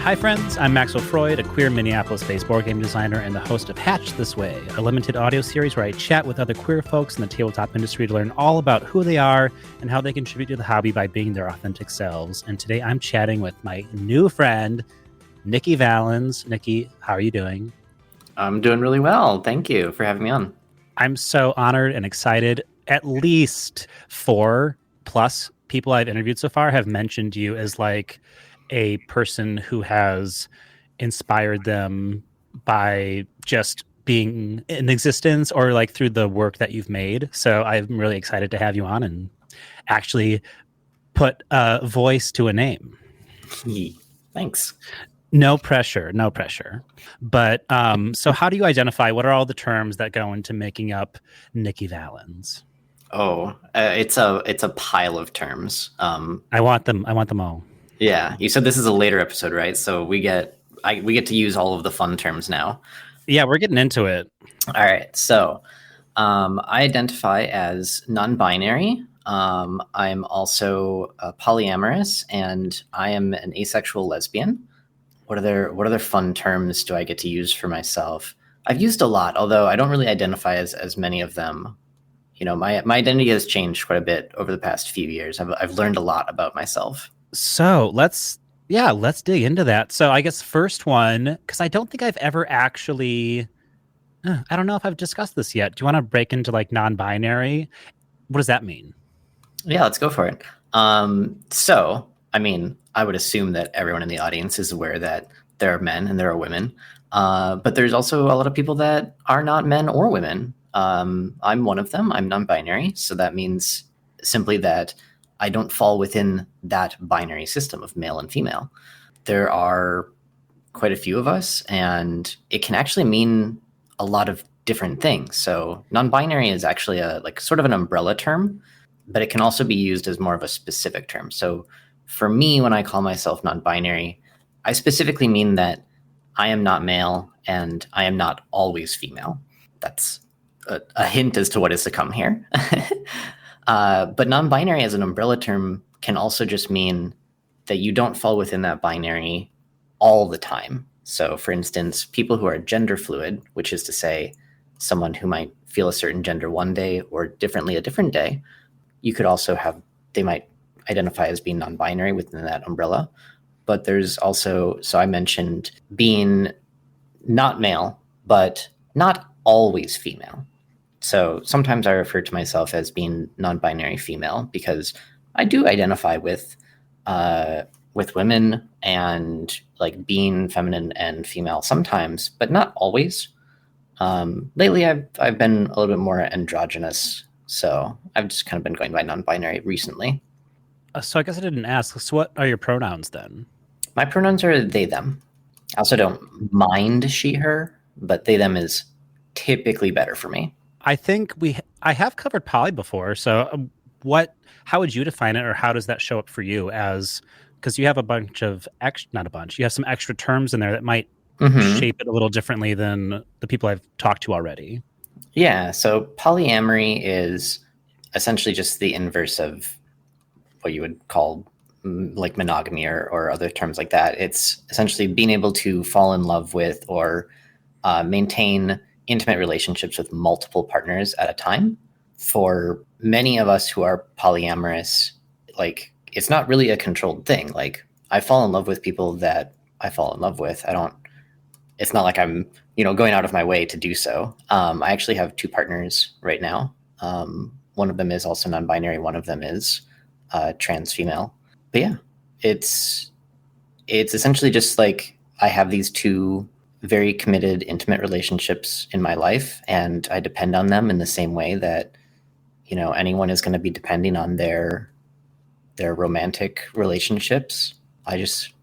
Hi, friends. I'm Maxwell Freud, a queer Minneapolis-based board game designer and the host of Hatch This Way, a limited audio series where I chat with other queer folks in the tabletop industry to learn all about who they are and how they contribute to the hobby by being their authentic selves. And today I'm chatting with my new friend, Nikki Valens. Nikki, how are you doing? I'm doing really well. Thank you for having me on. I'm so honored and excited. At least 4+ people I've interviewed so far have mentioned you as like a person who has inspired them by just being in existence or like through the work that you've made. So I'm really excited to have you on and actually put a voice to a name. Thanks. No pressure. But so how do you identify? What are all the terms that go into making up Nikki Valens? It's a pile of terms. I want them all. Yeah, you said this is a later episode, right? So we get to use all of the fun terms now. Yeah, we're getting into it. All right. So I identify as non-binary. I'm also polyamorous, and I am an asexual lesbian. What other fun terms do I get to use for myself? I've used a lot, although I don't really identify as many of them. You know, my identity has changed quite a bit over the past few years. I've learned a lot about myself. So let's dig into that. So I guess first one, because I don't think I've ever actually, I don't know if I've discussed this yet. Do you want to break into like non-binary? What does that mean? Yeah, let's go for it. So, I mean, I would assume that everyone in the audience is aware that there are men and there are women, but there's also a lot of people that are not men or women. I'm one of them. I'm non-binary, so that means simply that I don't fall within that binary system of male and female. There are quite a few of us, and it can actually mean a lot of different things. So non-binary is actually a like sort of an umbrella term, but it can also be used as more of a specific term. So for me, when I call myself non-binary, I specifically mean that I am not male and I am not always female. That's a hint as to what is to come here. But non-binary as an umbrella term can also just mean that you don't fall within that binary all the time. So for instance, people who are gender fluid, which is to say someone who might feel a certain gender one day or differently a different day, you could also have, they might identify as being non-binary within that umbrella. But there's also, so I mentioned being not male, but not always female. So sometimes I refer to myself as being non-binary female because I do identify with women and like being feminine and female sometimes, but not always. Lately, I've been a little bit more androgynous, so I've just kind of been going by non-binary recently. So I guess I didn't ask. So what are your pronouns then? My pronouns are they, them. I also don't mind she, her, but they, them is typically better for me. I think I have covered poly before. So how would you define it, or how does that show up for you as, because you have a bunch of you have some extra terms in there that might shape it a little differently than the people I've talked to already. Yeah. So polyamory is essentially just the inverse of what you would call like monogamy or other terms like that. It's essentially being able to fall in love with or maintain intimate relationships with multiple partners at a time. For many of us who are polyamorous, like it's not really a controlled thing. Like I fall in love with people that I fall in love with. It's not like I'm, going out of my way to do so. I actually have 2 partners right now. One of them is also non-binary. One of them is trans female. But yeah, it's essentially just like I have these 2 very committed, intimate relationships in my life, and I depend on them in the same way that, anyone is going to be depending on their romantic relationships. I just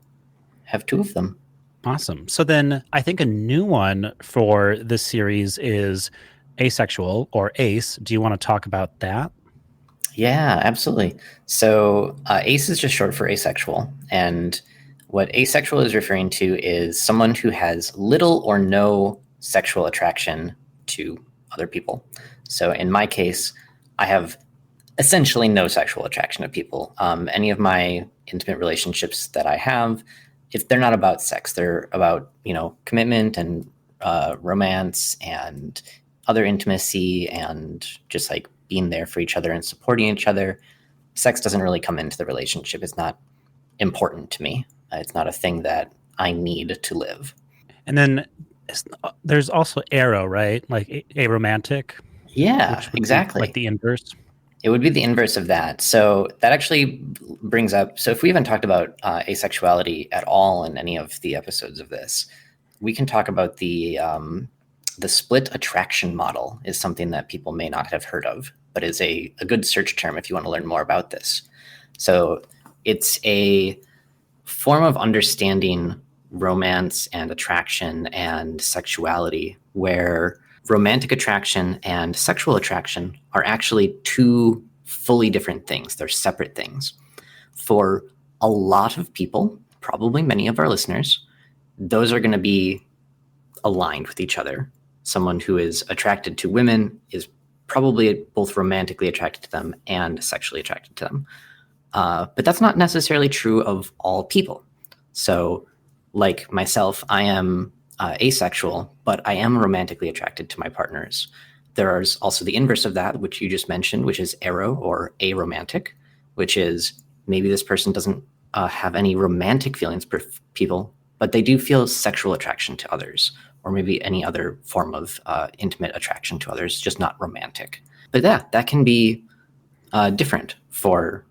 have 2 of them. Awesome. So then I think a new one for this series is asexual, or ace. Do you want to talk about that? Yeah, absolutely. So ace is just short for asexual. And what asexual is referring to is someone who has little or no sexual attraction to other people. So in my case, I have essentially no sexual attraction to people. Any of my intimate relationships that I have, if they're not about sex, they're about, commitment and romance and other intimacy and just like being there for each other and supporting each other. Sex doesn't really come into the relationship. It's not important to me. It's not a thing that I need to live. And then there's also aro, right? Like aromantic. Yeah, Which would exactly. be like the inverse. It would be the inverse of that. So that actually brings up. So if we haven't talked about asexuality at all in any of the episodes of this, we can talk about the split attraction model. Is something that people may not have heard of, but is a good search term if you want to learn more about this. So it's a form of understanding romance and attraction and sexuality where romantic attraction and sexual attraction are actually two fully different things. They're separate things. For a lot of people, probably many of our listeners, those are going to be aligned with each other. Someone who is attracted to women is probably both romantically attracted to them and sexually attracted to them. But that's not necessarily true of all people. So, like myself, I am asexual, but I am romantically attracted to my partners. There is also the inverse of that, which you just mentioned, which is aro or aromantic, which is maybe this person doesn't have any romantic feelings for people, but they do feel sexual attraction to others, or maybe any other form of intimate attraction to others, just not romantic. But yeah, that can be different for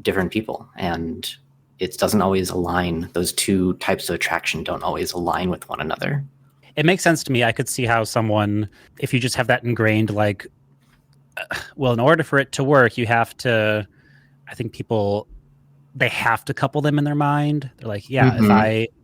different people, and it doesn't always align. Those two types of attraction don't always align with one another. It makes sense to me. I could see how someone, if you just have that ingrained, like, well, in order for it to work, you have to, I think people, they have to couple them in their mind. They're like, yeah, Mm-hmm.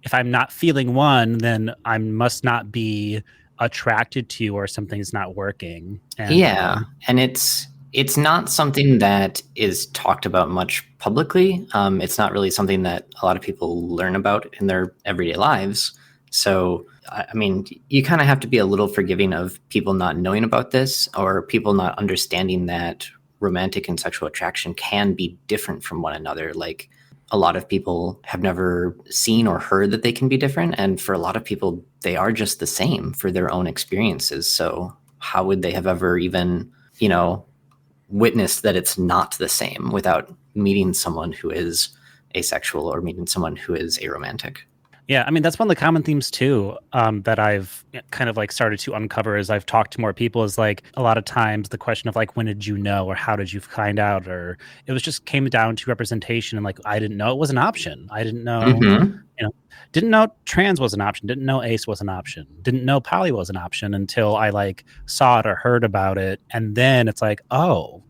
if I'm not feeling one, then I must not be attracted to you, or something's not working. And Yeah, and it's not something that is talked about much publicly. It's not really something that a lot of people learn about in their everyday lives. So, I mean, you kind of have to be a little forgiving of people not knowing about this, or people not understanding that romantic and sexual attraction can be different from one another. Like, a lot of people have never seen or heard that they can be different. And for a lot of people, they are just the same for their own experiences. So how would they have ever even, witnessed that it's not the same without meeting someone who is asexual or meeting someone who is aromantic? yeah, I mean, that's one of the common themes too, that I've kind of like started to uncover as I've talked to more people, is like a lot of times the question of like, when did you know, or how did you find out, or it was just came down to representation. And like, I didn't know it was an option. I didn't know, Mm-hmm. didn't know trans was an option, didn't know ace was an option, didn't know poly was an option until I like saw it or heard about it. And then it's like, oh,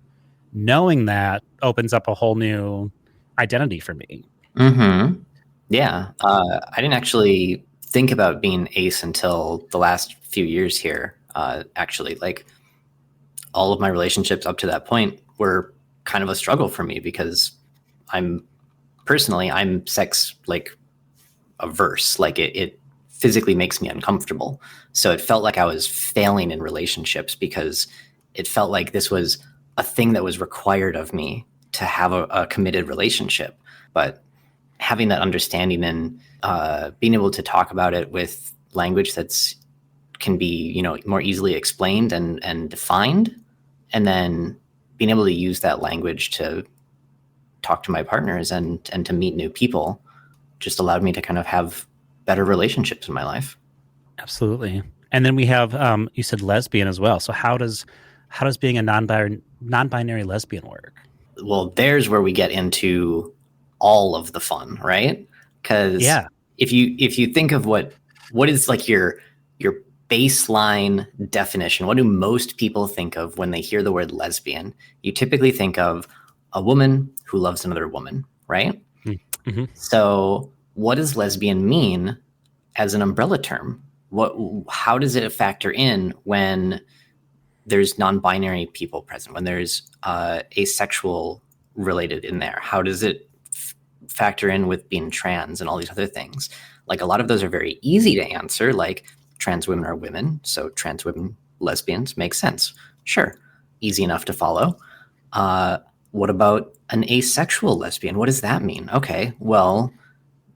knowing that opens up a whole new identity for me. Mm-hmm. Yeah. I didn't actually think about being ace until the last few years here. Actually, like all of my relationships up to that point were kind of a struggle for me because I'm sex like averse. Like it physically makes me uncomfortable. So it felt like I was failing in relationships because it felt like this was a thing that was required of me to have a committed relationship. But having that understanding and being able to talk about it with language that's can be more easily explained and defined, and then being able to use that language to talk to my partners and to meet new people just allowed me to kind of have better relationships in my life. Absolutely. And then we have you said lesbian as well. So how does being a non-binary lesbian work? Well, there's where we get into all of the fun, right? Because Yeah. if you think of what is like your baseline definition, what do most people think of when they hear the word lesbian? You typically think of a woman who loves another woman, right? Mm-hmm. So, what does lesbian mean as an umbrella term? How does it factor in when there's non-binary people present, when there's asexual related in there? How does it factor in with being trans and all these other things? Like, a lot of those are very easy to answer, like trans women are women, so trans women lesbians makes sense. Sure, easy enough to follow. What about an asexual lesbian? What does that mean? Okay, well,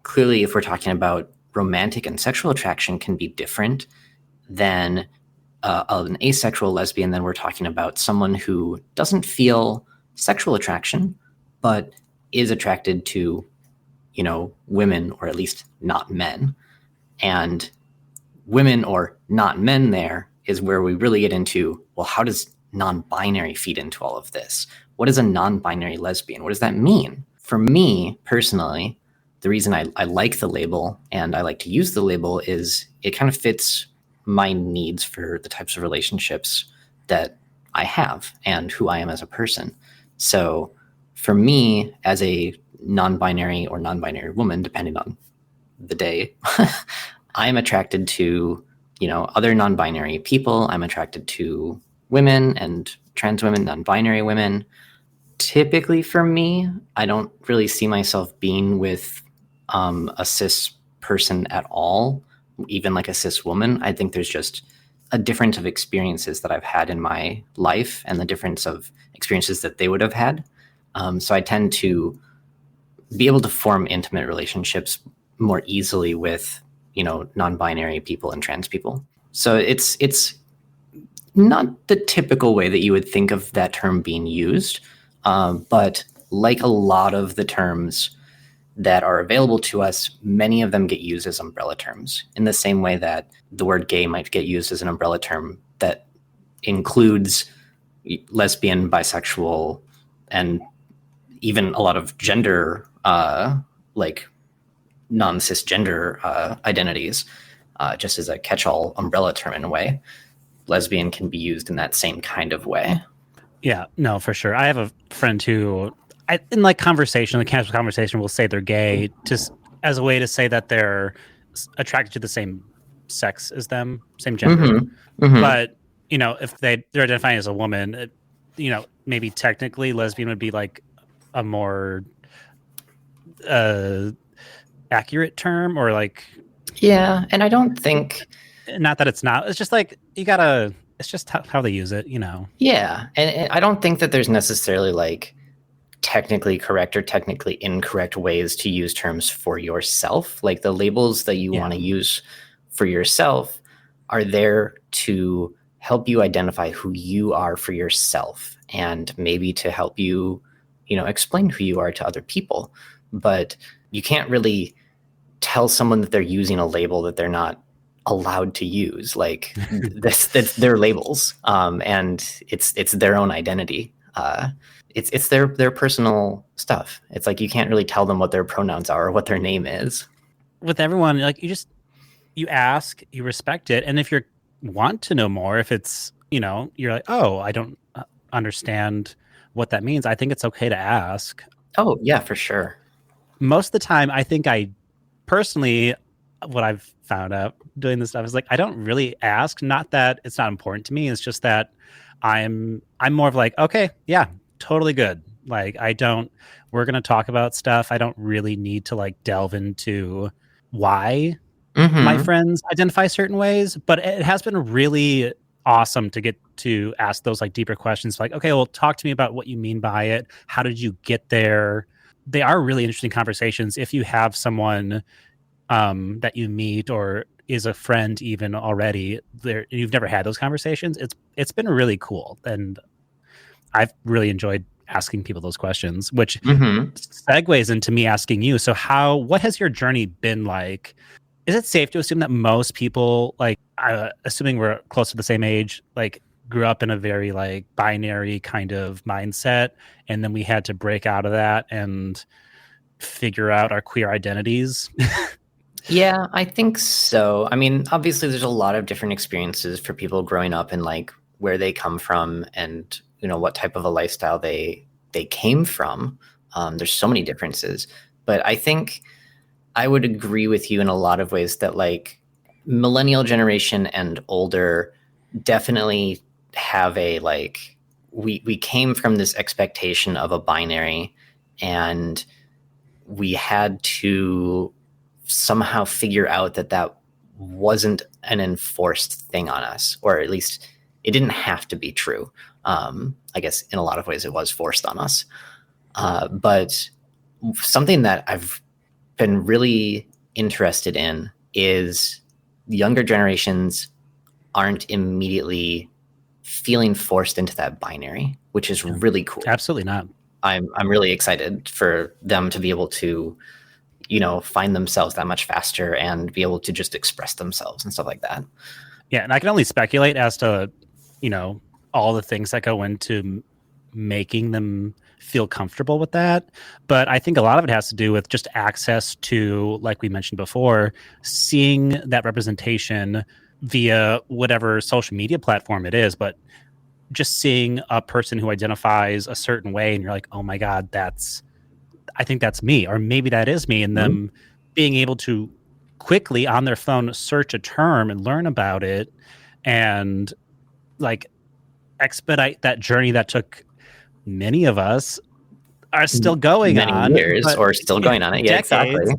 clearly, if we're talking about romantic and sexual attraction, can be different than an asexual lesbian. Then we're talking about someone who doesn't feel sexual attraction, but is attracted to, women, or at least not men. And women or not men there is where we really get into, well, how does non-binary feed into all of this? What is a non-binary lesbian? What does that mean? For me personally, the reason I like the label and I like to use the label is it kind of fits my needs for the types of relationships that I have and who I am as a person. So for me, as a non-binary or non-binary woman, depending on the day, I'm attracted to, other non-binary people. I'm attracted to women and trans women, non-binary women. Typically for me, I don't really see myself being with a cis person at all, even like a cis woman. I think there's just a difference of experiences that I've had in my life and the difference of experiences that they would have had. So I tend to be able to form intimate relationships more easily with, non-binary people and trans people. So it's not the typical way that you would think of that term being used, but like a lot of the terms that are available to us, many of them get used as umbrella terms, in the same way that the word gay might get used as an umbrella term that includes lesbian, bisexual, and even a lot of gender, like non-cisgender identities, just as a catch-all umbrella term in a way. Lesbian can be used in that same kind of way. Yeah, no, for sure. I have a friend who, in like conversation, the casual conversation, will say they're gay just as a way to say that they're attracted to the same sex as them, same gender. Mm-hmm. Mm-hmm. But, if they're identifying as a woman, maybe technically lesbian would be like a more accurate term, or like, yeah. And I don't think, not that it's not, it's just like it's just how they use it, yeah. And I don't think that there's necessarily like technically correct or technically incorrect ways to use terms for yourself. Like the labels that you want to use for yourself are there to help you identify who you are for yourself, and maybe to help you, explain who you are to other people. But you can't really tell someone that they're using a label that they're not allowed to use. Like that's their labels, and it's their own identity. It's their personal stuff. It's like you can't really tell them what their pronouns are or what their name is. With everyone, like you ask, you respect it, and if you want to know more, if it's you're like, oh, I don't understand what that means, I think it's okay to ask. Oh yeah, for sure. Most of the time, I think I personally, what I've found out doing this stuff is like I don't really ask. Not that it's not important to me. It's just that I'm more of like, okay, yeah, totally good. Like we're going to talk about stuff. I don't really need to like delve into why my friends identify certain ways, but it has been really awesome to get to ask those like deeper questions. Like, okay, well, talk to me about what you mean by it. How did you get there? They are really interesting conversations if you have someone that you meet or is a friend even already there. You've never had those conversations. It's been really cool, and I've really enjoyed asking people those questions, which segues into me asking you. So what has your journey been like? Is it safe to assume that most people, like, assuming we're close to the same age, like grew up in a very like binary kind of mindset, and then we had to break out of that and figure out our queer identities? Yeah, I think so. I mean, obviously there's a lot of different experiences for people growing up and like where they come from and, what type of a lifestyle they came from. There's so many differences, but I think I would agree with you in a lot of ways that like millennial generation and older definitely have a like we came from this expectation of a binary, and we had to somehow figure out that wasn't an enforced thing on us, or at least it didn't have to be true. I guess in a lot of ways it was forced on us. But something that I've been really interested in is younger generations aren't immediately feeling forced into that binary, which is really cool. Absolutely not. I'm really excited for them to be able to, find themselves that much faster and be able to just express themselves and stuff like that. Yeah, and I can only speculate as to, all the things that go into making them feel comfortable with that. But I think a lot of it has to do with just access to, like we mentioned before, seeing that representation via whatever social media platform it is, but just seeing a person who identifies a certain way and you're like, oh my God, I think that's me, or maybe that is me. And them being able to quickly on their phone search a term and learn about it and like expedite that journey that took many of us are still going many on years or still going on it. Yeah, decades. exactly.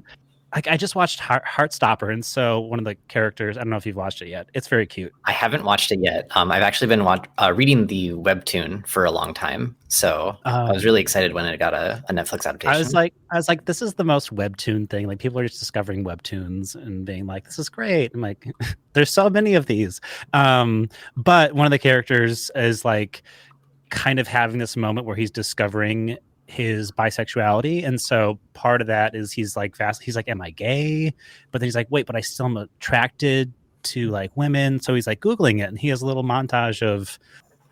Like I just watched Heartstopper, and so one of the characters, I don't know if you've watched it yet. It's very cute. I haven't watched it yet. I've actually been reading the webtoon for a long time, so I was really excited when it got a Netflix adaptation. I was like, this is the most webtoon thing. Like people are just discovering webtoons and being like, this is great. I'm like, there's so many of these. But one of the characters is like kind of having this moment where he's discovering his bisexuality, and so part of that is he's like, am I gay? But then he's like, wait, but I still am attracted to like women. So he's like googling it, and he has a little montage of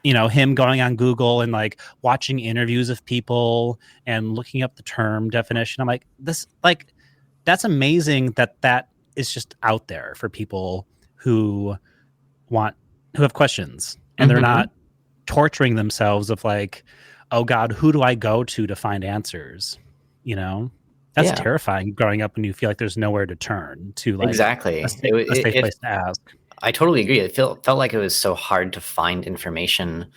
him going on Google and like watching interviews of people and looking up the term definition. I'm like, that's amazing that is just out there for people who have questions, and they're not torturing themselves of like, oh God, who do I go to find answers? That's terrifying growing up when you feel like there's nowhere to turn to, like exactly a safe place to ask. I totally agree. It felt like it was so hard to find information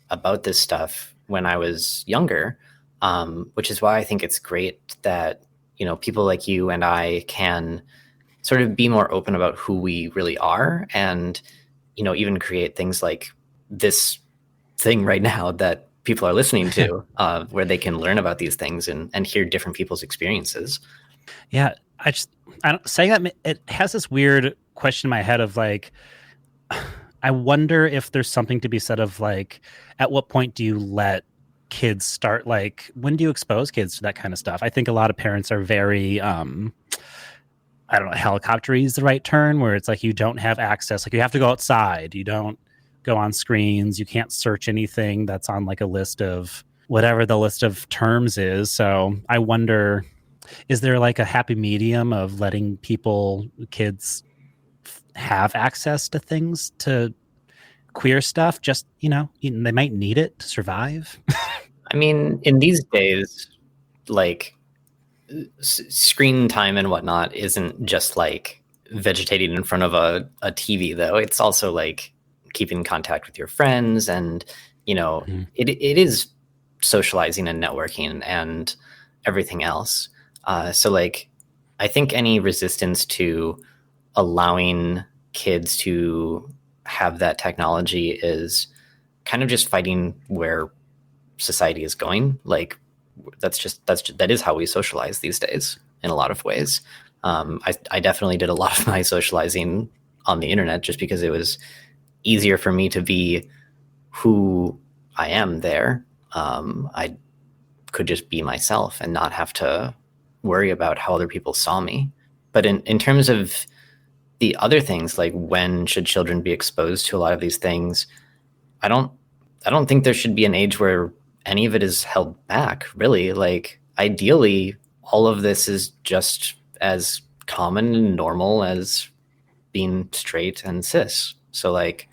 about this stuff when I was younger, which is why I think it's great that people like you and I can sort of be more open about who we really are, and even create things like this thing right now that people are listening to, where they can learn about these things and hear different people's experiences. Yeah, I don't saying that, it has this weird question in my head of like, I wonder if there's something to be said of like, at what point do you let kids start, like when do you expose kids to that kind of stuff? I think a lot of parents are very I don't know, helicoptery is the right term, where it's like you don't have access, like you have to go outside, you don't go on screens, you can't search anything that's on like a list of whatever the list of terms is. So I wonder, is there like a happy medium of letting kids have access to things, to queer stuff, just they might need it to survive? I mean, in these days, like screen time and whatnot isn't just like vegetating in front of a TV, though. It's also like keeping in contact with your friends, and it is socializing and networking and everything else. So like, I think any resistance to allowing kids to have that technology is kind of just fighting where society is going. Like that is how we socialize these days in a lot of ways. I definitely did a lot of my socializing on the internet just because it was easier for me to be who I am there. I could just be myself and not have to worry about how other people saw me. But in terms of the other things, like when should children be exposed to a lot of these things, I don't think there should be an age where any of it is held back, really. Like ideally, all of this is just as common and normal as being straight and cis. So like,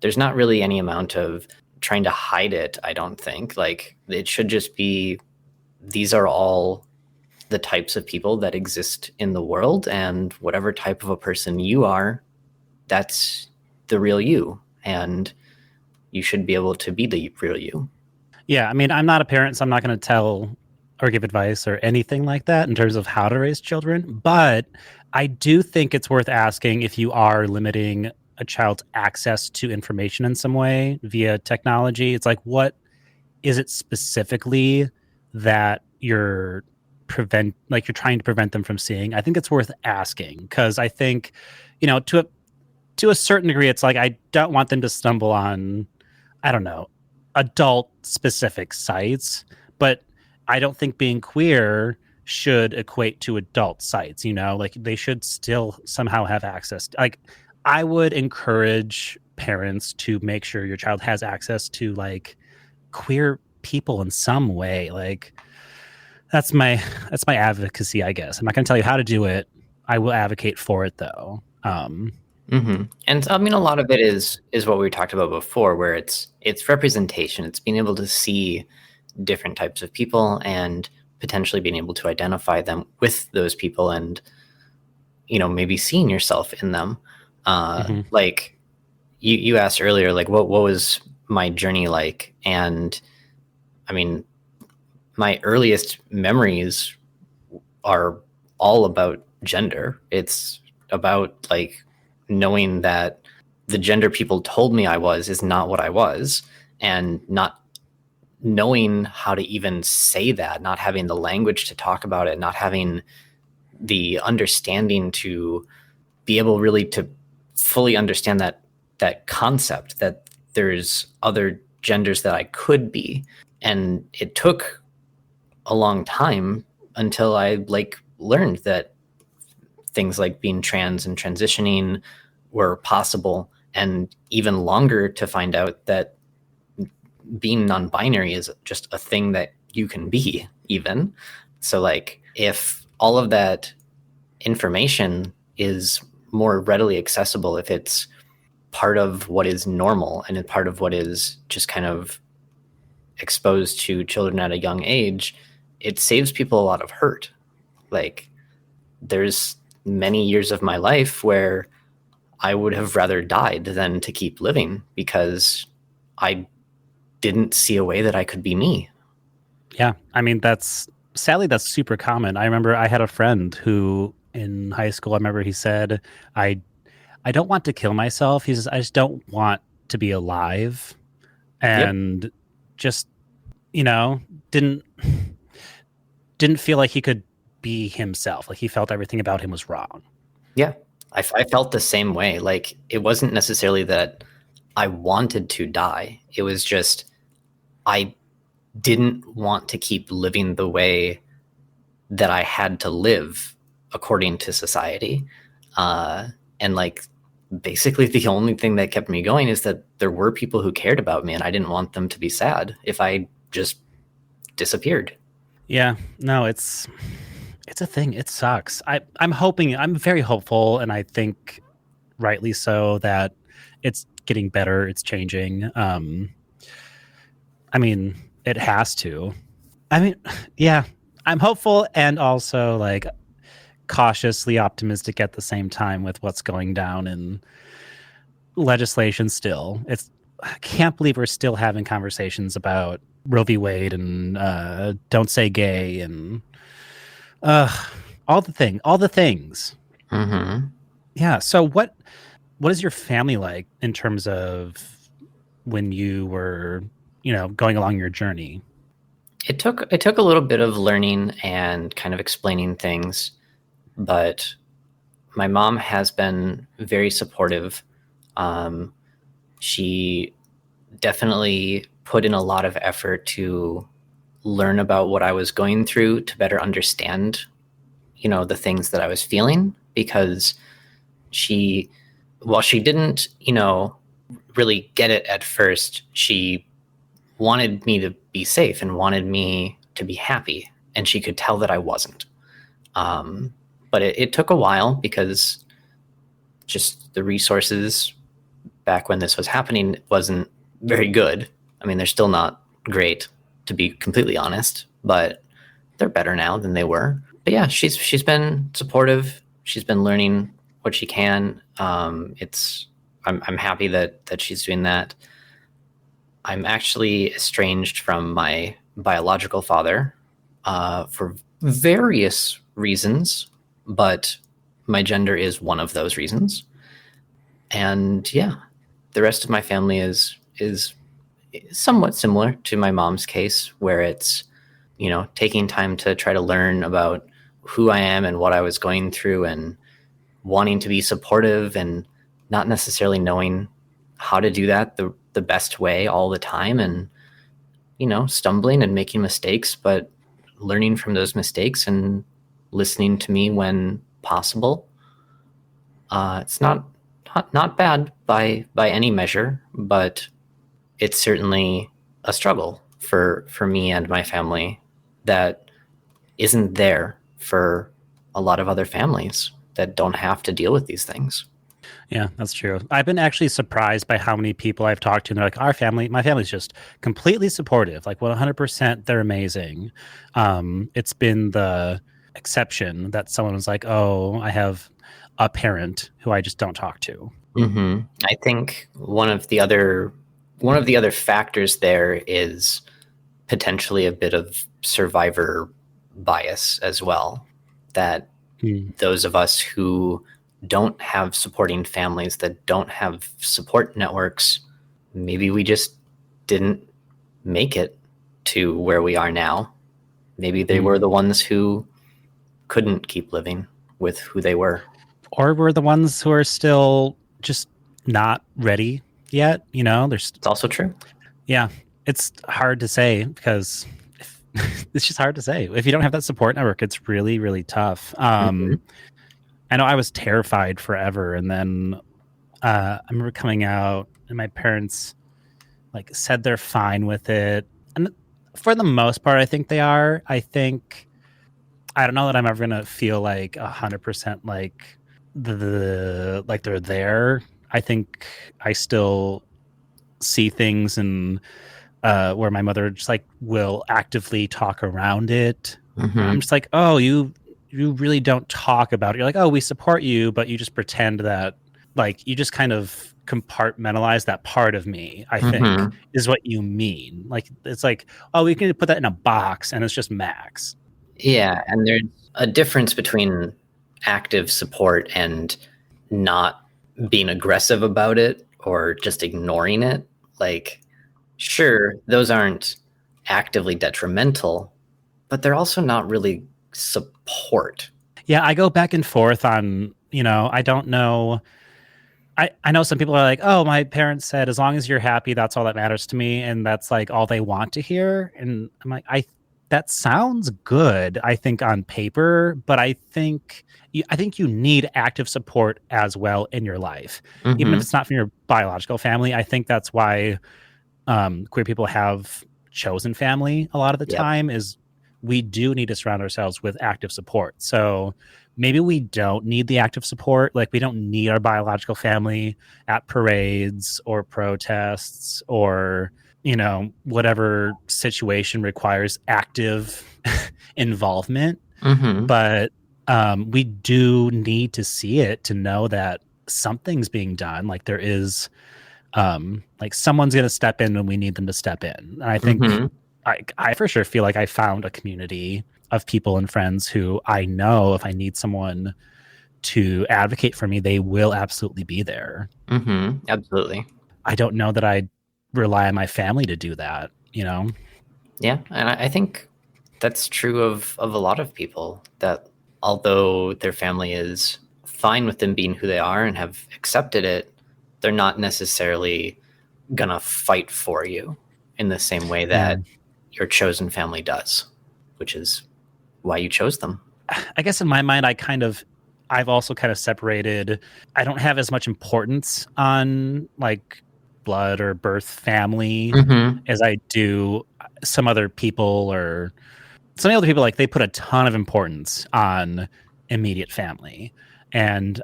there's not really any amount of trying to hide it, I don't think. Like it should just be, these are all the types of people that exist in the world, and whatever type of a person you are, that's the real you, and you should be able to be the real you. Yeah, I mean, I'm not a parent, so I'm not going to tell or give advice or anything like that in terms of how to raise children, but I do think it's worth asking, if you are limiting a child's access to information in some way via technology, it's like, what is it specifically that you're you're trying to prevent them from seeing, I think it's worth asking, because I think, to a certain degree, it's like I don't want them to stumble on, I don't know, adult specific sites, but I don't think being queer should equate to adult sites, like they should still somehow have access. Like, I would encourage parents to make sure your child has access to like queer people in some way. Like, that's my advocacy, I guess. I'm not going to tell you how to do it. I will advocate for it, though. And I mean, a lot of it is what we talked about before, where it's representation. It's being able to see different types of people and potentially being able to identify them with those people, and maybe seeing yourself in them. Like you asked earlier, like what was my journey like? And I mean, my earliest memories are all about gender. It's about like knowing that the gender people told me I was is not what I was, and not knowing how to even say that, not having the language to talk about it, not having the understanding to be able really to fully understand that concept that there's other genders that I could be. And it took a long time until I like learned that things like being trans and transitioning were possible, and even longer to find out that being non-binary is just a thing that you can be even. So like if all of that information is more readily accessible, if it's part of what is normal and part of what is just kind of exposed to children at a young age, it saves people a lot of hurt. Like there's many years of my life where I would have rather died than to keep living because I didn't see a way that I could be me. Yeah. I mean, sadly, that's super common. I remember I had a friend who in high school, I remember he said, I don't want to kill myself. He says, I just don't want to be alive. And just, didn't feel like he could be himself. Like he felt everything about him was wrong. Yeah. I felt the same way. Like it wasn't necessarily that I wanted to die. It was just, I didn't want to keep living the way that I had to live according to society. And like, basically the only thing that kept me going is that there were people who cared about me, and I didn't want them to be sad if I just disappeared. Yeah, no, it's a thing. It sucks. I'm very hopeful, and I think rightly so, that it's getting better. It's changing. I mean, it has to. I mean, yeah, I'm hopeful and also like cautiously optimistic at the same time with what's going down in legislation still. I can't believe we're still having conversations about Roe v. Wade and don't say gay and all the things. Mm-hmm. Yeah. So what is your family like in terms of when you were, going along your journey? It took a little bit of learning and kind of explaining things, but my mom has been very supportive. She definitely put in a lot of effort to learn about what I was going through to better understand, the things that I was feeling, because while she didn't, really get it at first, she wanted me to be safe and wanted me to be happy, and she could tell that I wasn't. But it took a while because just the resources back when this was happening wasn't very good. I mean, they're still not great, to be completely honest, but they're better now than they were. But yeah, she's been supportive. She's been learning what she can. I'm happy that she's doing that. I'm actually estranged from my biological father for various reasons, but my gender is one of those reasons. And yeah, the rest of my family is somewhat similar to my mom's case, where it's, taking time to try to learn about who I am and what I was going through, and wanting to be supportive, and not necessarily knowing how to do that the best way all the time, and stumbling and making mistakes, but learning from those mistakes and listening to me when possible. It's not bad by any measure, but it's certainly a struggle for me and my family that isn't there for a lot of other families that don't have to deal with these things. Yeah, that's true. I've been actually surprised by how many people I've talked to, and they're like, my family's just completely supportive. Like 100%, they're amazing. It's been the exception that someone was like, oh, I have a parent who I just don't talk to. Mm-hmm. I think one of the other factors there is potentially a bit of survivor bias as well. That those of us who don't have supporting families, that don't have support networks, maybe we just didn't make it to where we are now. Maybe they were the ones who couldn't keep living with who they were. Or we're the ones who are still just not ready yet. It's also true. Yeah, it's hard to say because it's just hard to say. If you don't have that support network, it's really, really tough. I know I was terrified forever. And then I remember coming out and my parents said they're fine with it. And for the most part, I think they are. I don't know that I'm ever going to feel 100% they're there. I think I still see things and where my mother just will actively talk around it. I'm just like, oh, you really don't talk about it. You're like, oh, we support you, but you just pretend that you just kind of compartmentalize that part of me, I think is what you mean. It's like, oh, we can put that in a box and it's just Max. Yeah. And there's a difference between active support and not being aggressive about it or just ignoring it. Sure, those aren't actively detrimental, but they're also not really support. Yeah, I go back and forth on, I don't know. I know some people are like, oh, my parents said, as long as you're happy, that's all that matters to me. And that's all they want to hear. And I'm like, that sounds good, I think, on paper, but I think you need active support as well in your life, even if it's not from your biological family. I think that's why queer people have chosen family a lot of the time, is we do need to surround ourselves with active support. So maybe we don't need the active support. We don't need our biological family at parades or protests or, whatever situation requires active involvement. But we do need to see it to know that something's being done. There is someone's going to step in when we need them to step in. And I think I for sure feel like I found a community of people and friends who I know if I need someone to advocate for me, they will absolutely be there. Absolutely. I don't know that I rely on my family to do that, Yeah. And I think that's true of a lot of people, that although their family is fine with them being who they are and have accepted it, they're not necessarily gonna fight for you in the same way that your chosen family does, which is why you chose them. I guess in my mind, I've also kind of separated. I don't have as much importance on blood or birth family as I do some other people, or some other people they put a ton of importance on immediate family. And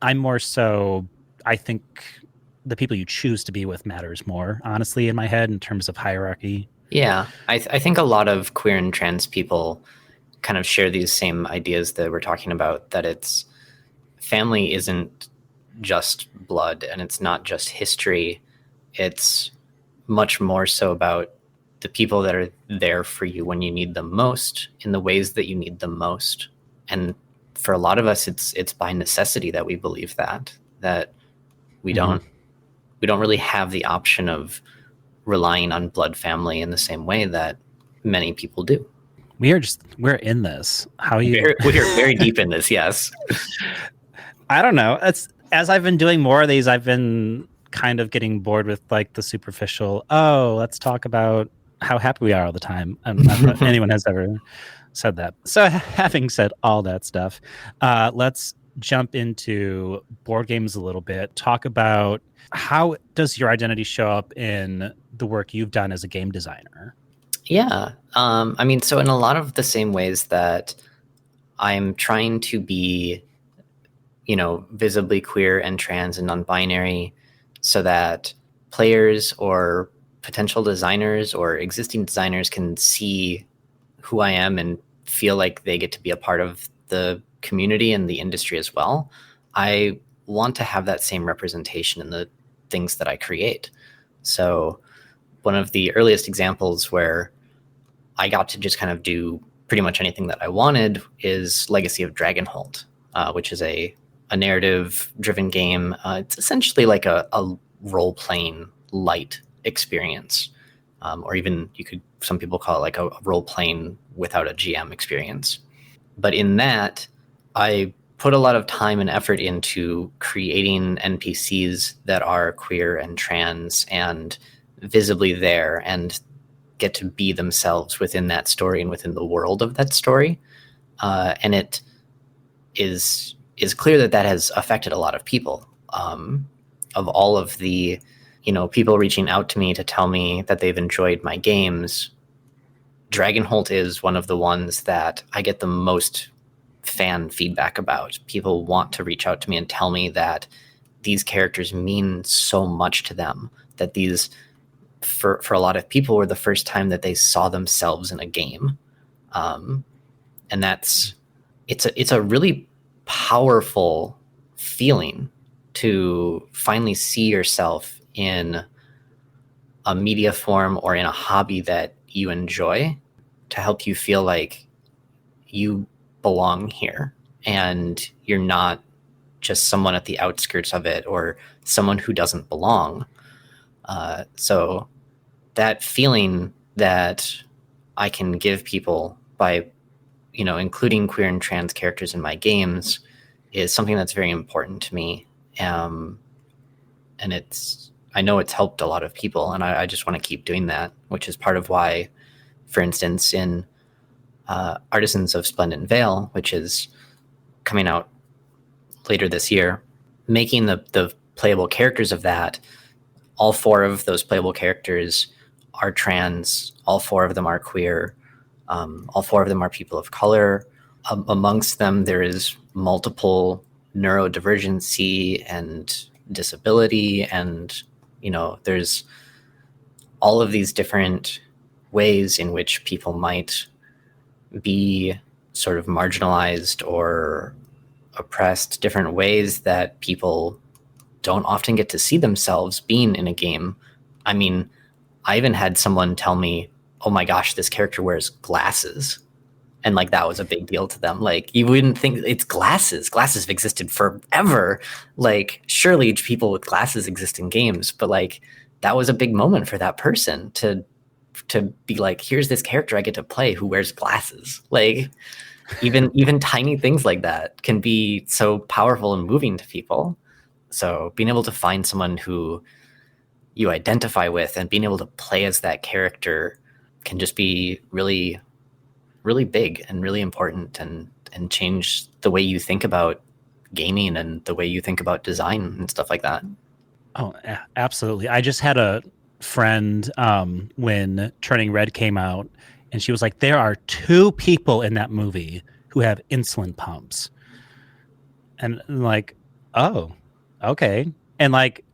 I'm more so, I think the people you choose to be with matters more, honestly, in my head, in terms of hierarchy. Yeah. I think a lot of queer and trans people kind of share these same ideas that we're talking about, that it's family isn't just blood and it's not just history. It's much more so about the people that are there for you when you need them most, in the ways that you need them most. And for a lot of us, it's by necessity that we believe that we don't really have the option of relying on blood family in the same way that many people do. We're in this. How are you? We're very deep in this. Yes. I don't know. It's as I've been doing more of these, I've been kind of getting bored with like the superficial. Oh, let's talk about how happy we are all the time. And not that anyone has ever said that. So, having said all that stuff, let's jump into board games a little bit. Talk about how does your identity show up in the work you've done as a game designer? Yeah. I mean, so in a lot of the same ways that I'm trying to be, visibly queer and trans and non-binary, so that players or potential designers or existing designers can see who I am and feel like they get to be a part of the community and the industry as well. I want to have that same representation in the things that I create. So one of the earliest examples where I got to just kind of do pretty much anything that I wanted is Legacy of Dragonholt, which is a narrative-driven game. It's essentially like a role-playing light experience, or even some people call it like a role-playing without a GM experience. But in that, I put a lot of time and effort into creating NPCs that are queer and trans and visibly there and get to be themselves within that story and within the world of that story. And it is clear that has affected a lot of people. Of all of the, people reaching out to me to tell me that they've enjoyed my games, Dragonholt is one of the ones that I get the most fan feedback about. People want to reach out to me and tell me that these characters mean so much to them, that these, for a lot of people, were the first time that they saw themselves in a game. And it's a really powerful feeling to finally see yourself in a media form or in a hobby that you enjoy, to help you feel like you belong here and you're not just someone at the outskirts of it or someone who doesn't belong. So that feeling that I can give people by, including queer and trans characters in my games is something that's very important to me. And I know it's helped a lot of people, and I just want to keep doing that, which is part of why, for instance, in Artisans of Splendid Vale, which is coming out later this year, making the playable characters of that, all 4 of those playable characters are trans, all 4 of them are queer, all 4 of them are people of color. Amongst them, there is multiple neurodivergency and disability, and there's all of these different ways in which people might be sort of marginalized or oppressed, different ways that people don't often get to see themselves being in a game. I mean, I even had someone tell me, oh my gosh, this character wears glasses. And like, that was a big deal to them. Like, you wouldn't think it's glasses. Glasses have existed forever. Like, surely people with glasses exist in games, but like, that was a big moment for that person to be like, here's this character I get to play who wears glasses. Like, even tiny things like that can be so powerful and moving to people. So being able to find someone who you identify with and being able to play as that character can just be really, really big and really important, and change the way you think about gaming and the way you think about design and stuff like that. Oh, absolutely. I just had a friend when Turning Red came out, and she was like, there are 2 people in that movie who have insulin pumps. And like, oh, okay. And like,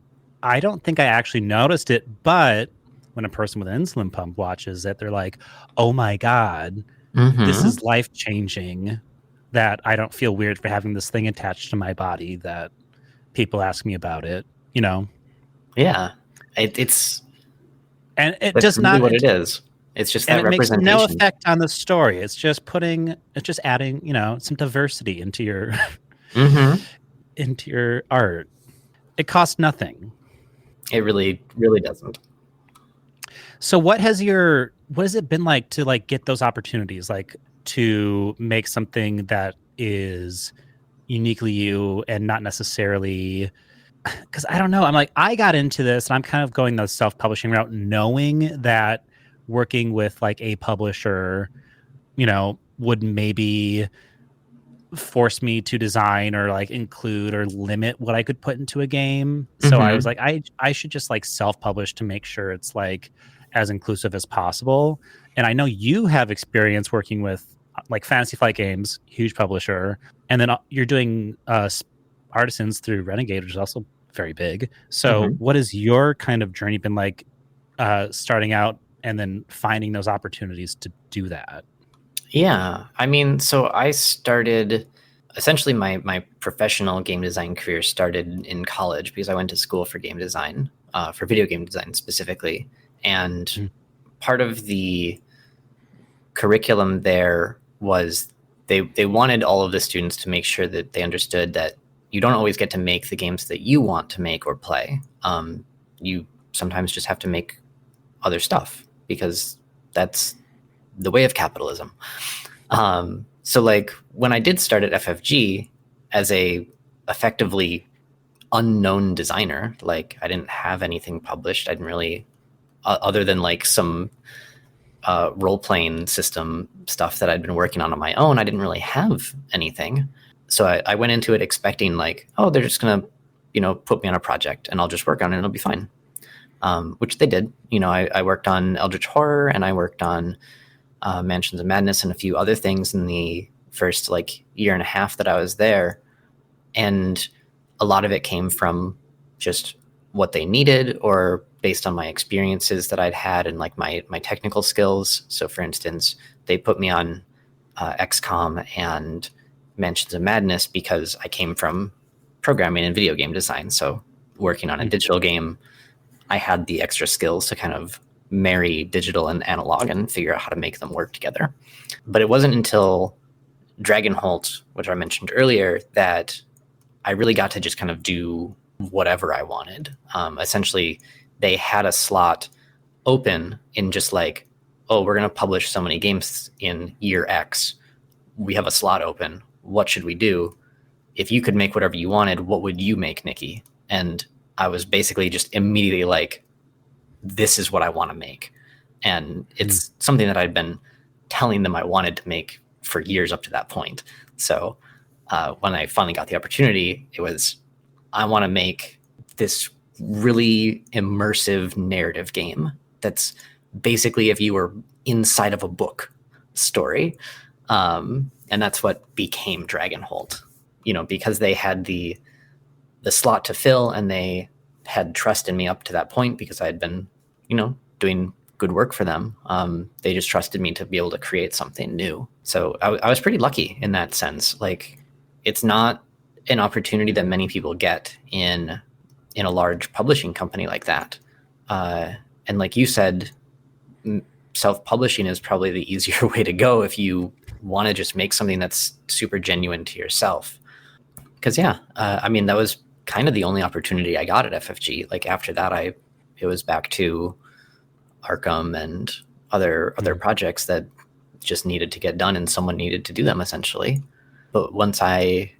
I don't think I actually noticed it, but when a person with an insulin pump watches it, they're like, oh my God, this is life-changing, that I don't feel weird for having this thing attached to my body, that people ask me about it, Yeah. It's and it that's does really not what it is. It's just that and it makes representation. no effect on the story. It's just adding, some diversity into your into your art. It costs nothing. It really, really doesn't. So what has it been like to like get those opportunities, like to make something that is uniquely you and not necessarily, because I don't know. I'm like, I got into this and I'm kind of going the self-publishing route, knowing that working with like a publisher, would maybe force me to design or like include or limit what I could put into a game. So I was Mm-hmm. like, I should just like self-publish to make sure it's like as inclusive as possible. And I know you have experience working with like Fantasy Flight Games, huge publisher, and then you're doing artisans through Renegade, which is also very big. So Mm-hmm. what has your kind of journey been like, starting out and then finding those opportunities to do that? Yeah, I mean, so I started essentially my professional game design career started in college because I went to school for game design, for video game design specifically. And Mm, part of the curriculum there was they wanted all of the students to make sure that they understood that you don't always get to make the games that you want to make or play. You sometimes just have to make other stuff because that's the way of capitalism. So like when I did start at FFG as a effectively unknown designer, like I didn't have anything published. I didn't really, other than like some role playing system stuff that I'd been working on my own, I didn't really have anything. So I went into it expecting like, oh, they're just gonna, put me on a project and I'll just work on it and it'll be fine. Which they did. I worked on Eldritch Horror and I worked on Mansions of Madness and a few other things in the first like year and a half that I was there. And a lot of it came from just what they needed or based on my experiences that I'd had and like my technical skills. So for instance, they put me on XCOM and Mansions of Madness because I came from programming and video game design. So working on a mm, digital game, I had the extra skills to kind of marry digital and analog and figure out how to make them work together. But it wasn't until Dragonholt, which I mentioned earlier, that I really got to just kind of do whatever I wanted. Essentially, they had a slot open in just like, oh, we're going to publish so many games in year X. We have a slot open. What should we do? If you could make whatever you wanted, what would you make, Nikki? And I was basically just immediately like, this is what I want to make. And mm, it's something that I'd been telling them I wanted to make for years up to that point. So when I finally got the opportunity, it was, I want to make this really immersive narrative game that's basically if you were inside of a book story. And that's what became Dragonholt, because they had the slot to fill and they had trust in me up to that point because I had been, doing good work for them. They just trusted me to be able to create something new. So I was pretty lucky in that sense. Like, it's not an opportunity that many people get in a large publishing company like that. And like you said, self-publishing is probably the easier way to go if you want to just make something that's super genuine to yourself. Because I mean, that was kind of the only opportunity I got at FFG. Like after that, it was back to Arkham and other mm. projects that just needed to get done, and someone needed to do them essentially. But once I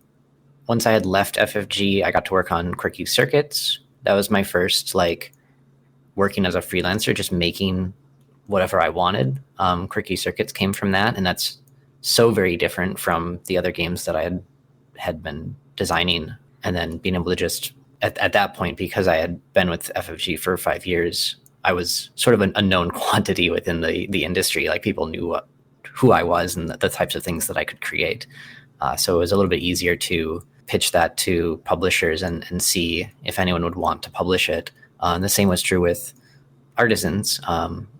had left FFG, I got to work on Quirky Circuits. That was my first like working as a freelancer, just making whatever I wanted. Quirky Circuits came from that, and that's so very different from the other games that I had been designing. And then being able to just at that point, because I had been with FFG for 5 years, I was sort of a known quantity within the industry. Like people knew who I was and the types of things that I could create. So it was a little bit easier to pitch that to publishers and see if anyone would want to publish it. And the same was true with Artisans.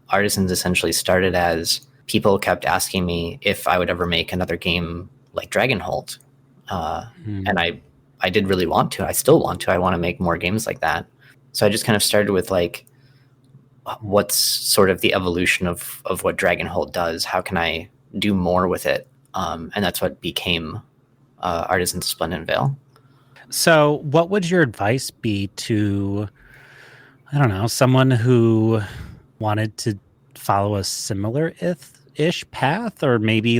Artisans essentially started as people kept asking me if I would ever make another game like Dragonholt. And I did really want to. I still want to. I want to make more games like that. So I just kind of started with like, what's sort of the evolution of what Dragonholt does? How can I do more with it? And that's what became Artisans of Splendid Vale. So, what would your advice be to, I don't know, someone who wanted to follow a similar ish path, or maybe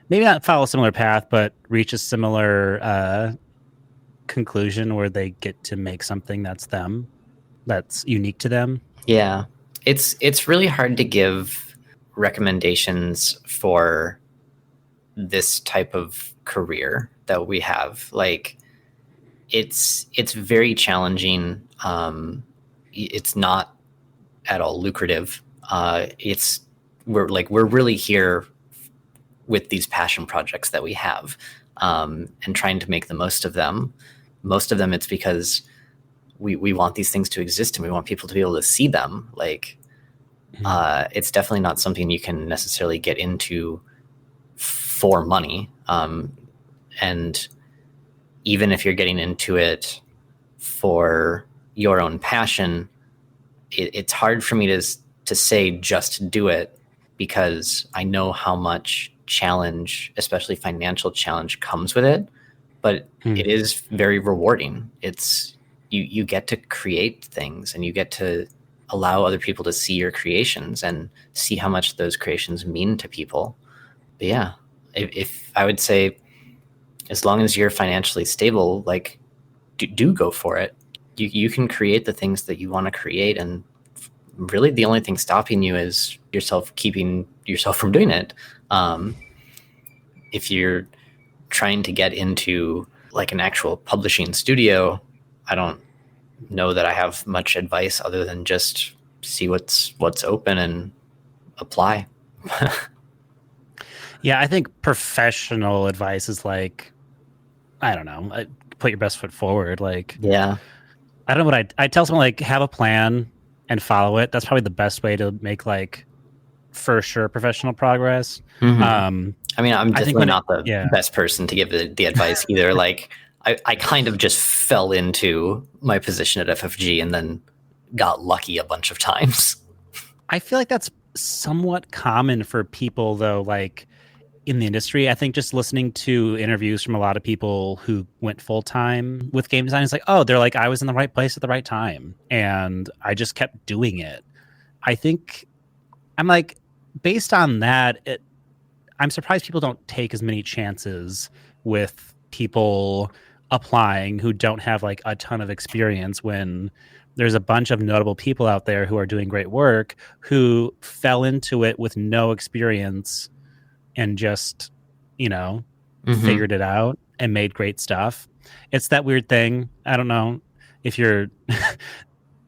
not follow a similar path, but reach a similar conclusion where they get to make something that's them, that's unique to them. Yeah. It's really hard to give recommendations for this type of career that we have. Like, it's very challenging. It's not at all lucrative. We're really here with these passion projects that we have, and trying to make the most of them. Most of them, it's because we want these things to exist and we want people to be able to see them. Like, it's definitely not something you can necessarily get into for money. And even if you're getting into it for your own passion, it's hard for me to say just do it, because I know how much challenge, especially financial challenge, comes with it. But it is very rewarding. It's you get to create things, and you get to allow other people to see your creations and see how much those creations mean to people. But yeah, if I would say, as long as you're financially stable, like, do go for it. You can create the things that you want to create, and really the only thing stopping you is keeping yourself from doing it. If you're trying to get into like an actual publishing studio, I don't know that I have much advice other than just see what's open and apply. Yeah, I think professional advice is like, I don't know, put your best foot forward. Like, Yeah. I don't know what I tell someone, like, have a plan and follow it. That's probably the best way to make, like, for sure professional progress. Mm-hmm. I mean, I'm definitely not the best person to give the advice either. Like, I kind of just fell into my position at FFG and then got lucky a bunch of times. I feel like that's somewhat common for people, though, like, in the industry. I think just listening to interviews from a lot of people who went full time with game design is like, oh, they're like, I was in the right place at the right time and I just kept doing it. I think I'm like, based on that, I'm surprised people don't take as many chances with people applying who don't have like a ton of experience, when there's a bunch of notable people out there who are doing great work who fell into it with no experience and just, figured it out and made great stuff. It's that weird thing. I don't know if you're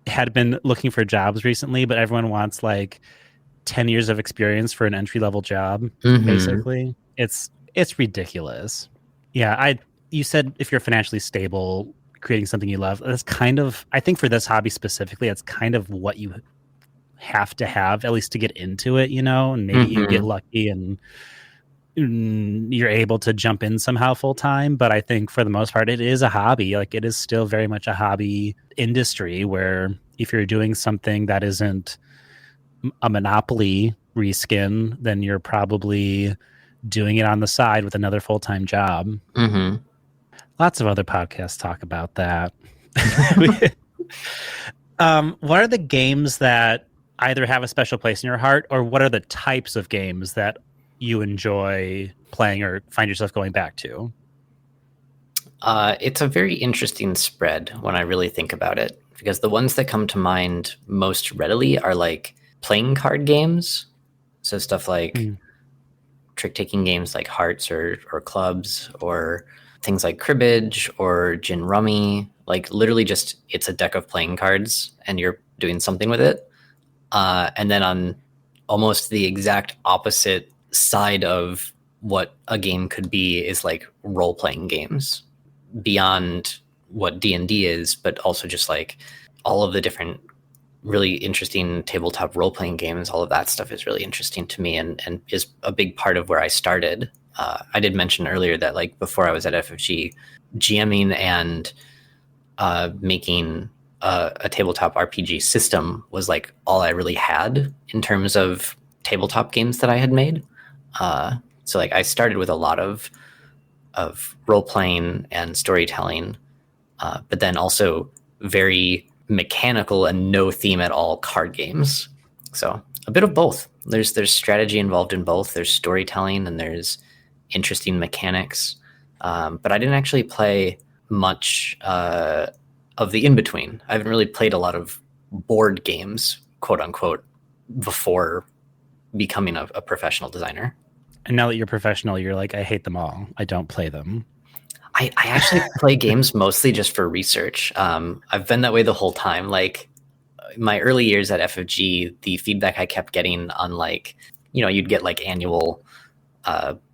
had been looking for jobs recently, but everyone wants like 10 years of experience for an entry level job. Basically, it's ridiculous. Yeah, you said if you're financially stable, creating something you love, that's kind of, I think for this hobby specifically, it's kind of what you have to have, at least to get into it, and maybe you get lucky and you're able to jump in somehow full time. But I think for the most part, it is a hobby. Like, it is still very much a hobby industry, where if you're doing something that isn't a monopoly reskin, then you're probably doing it on the side with another full-time job. Lots of other podcasts talk about that. What are the games that either have a special place in your heart, or what are the types of games that you enjoy playing or find yourself going back to? It's a very interesting spread when I really think about it, because the ones that come to mind most readily are like playing card games. So stuff like trick-taking games like Hearts or Clubs, or things like Cribbage or Gin Rummy. Like, literally just, it's a deck of playing cards and you're doing something with it. And then on almost the exact opposite side of what a game could be is like role-playing games, beyond what D&D is, but also just like all of the different really interesting tabletop role-playing games. All of that stuff is really interesting to me, and is a big part of where I started. I did mention earlier that, like, before I was at FFG, GMing and making a tabletop RPG system was like all I really had in terms of tabletop games that I had made. So like, I started with a lot of role-playing and storytelling, but then also very mechanical and no theme at all card games. So a bit of both. There's strategy involved in both. There's storytelling and there's interesting mechanics. But I didn't actually play much of the in between. I haven't really played a lot of board games, quote unquote, before becoming a professional designer. And now that you're professional, you're like, I hate them all. I don't play them. I actually play games mostly just for research. I've been that way the whole time. Like my early years at FFG, the feedback I kept getting on like, you'd get like annual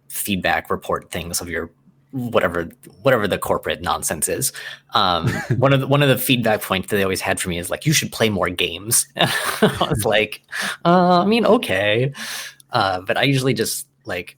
feedback report things of your whatever the corporate nonsense is. One of the feedback points that they always had for me is like, you should play more games. I was like, I mean, okay. But I usually just like,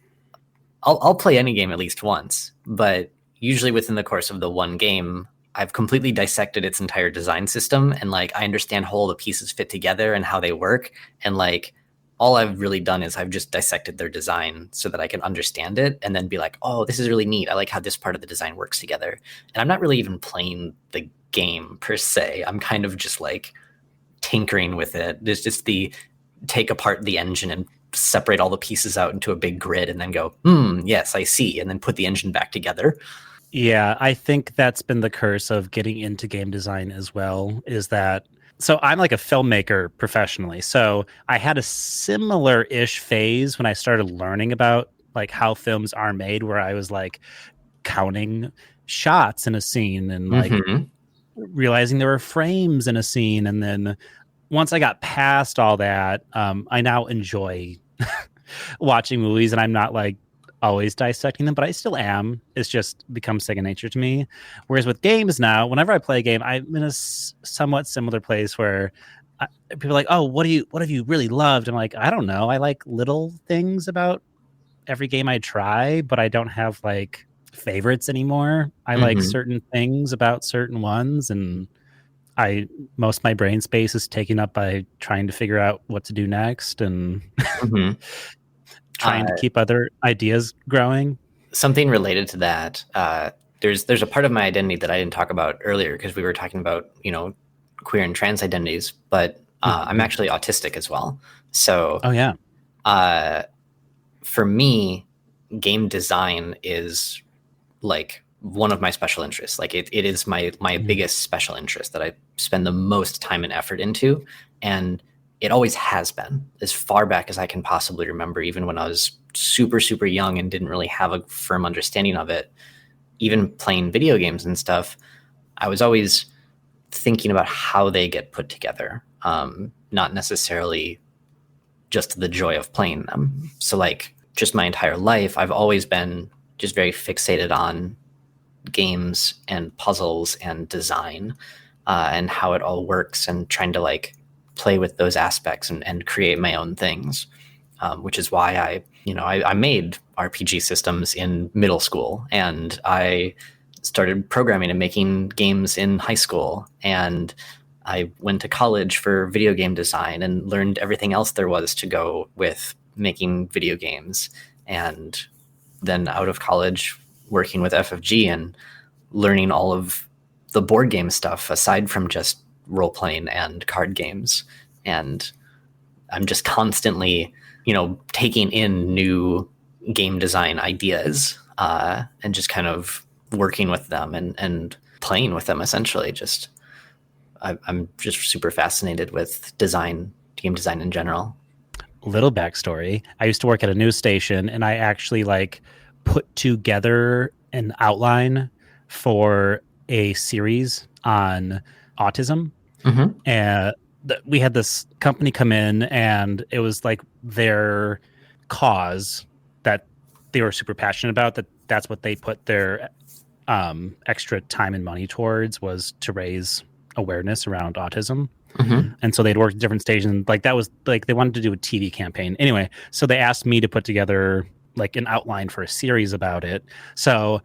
I'll play any game at least once, but usually within the course of the one game, I've completely dissected its entire design system, and like I understand how all the pieces fit together and how they work. And like all I've really done is I've just dissected their design so that I can understand it and then be like, oh, this is really neat. I like how this part of the design works together. And I'm not really even playing the game per se. I'm kind of just like tinkering with it. There's just the take apart the engine and separate all the pieces out into a big grid and then go, yes, I see. And then put the engine back together. Yeah, I think that's been the curse of getting into game design as well, is that so I'm like a filmmaker professionally. So I had a similar-ish phase when I started learning about like how films are made, where I was like counting shots in a scene and like realizing there were frames in a scene. And then once I got past all that, I now enjoy watching movies, and I'm not like always dissecting them, but I still am. It's just become second nature to me. Whereas with games now, whenever I play a game, I'm in a somewhat similar place where people are like, "Oh, what have you really loved?" I'm like, I don't know. I like little things about every game I try, but I don't have like favorites anymore. I like certain things about certain ones, and most of my brain space is taken up by trying to figure out what to do next and trying to keep other ideas growing. Something related to that. There's a part of my identity that I didn't talk about earlier because we were talking about queer and trans identities, but I'm actually autistic as well. So oh yeah, for me, game design is like one of my special interests. Like it is my biggest special interest that I spend the most time and effort into, and it always has been as far back as I can possibly remember, even when I was super, super young and didn't really have a firm understanding of it. Even playing video games and stuff, I was always thinking about how they get put together, not necessarily just the joy of playing them. So like just my entire life, I've always been just very fixated on games and puzzles and design and how it all works, and trying to like play with those aspects and create my own things, which is why I made RPG systems in middle school, and I started programming and making games in high school, and I went to college for video game design and learned everything else there was to go with making video games. And then out of college, working with FFG and learning all of the board game stuff aside from just role playing and card games. And I'm just constantly, taking in new game design ideas and just kind of working with them and playing with them. Essentially, I'm just super fascinated with game design in general. Little backstory. I used to work at a news station, and I actually like put together an outline for a series on autism. And we had this company come in, and it was like their cause that they were super passionate about, that's what they put their extra time and money towards, was to raise awareness around autism. And so they'd worked at different stations. Like that was like they wanted to do a TV campaign. Anyway, so they asked me to put together like an outline for a series about it. So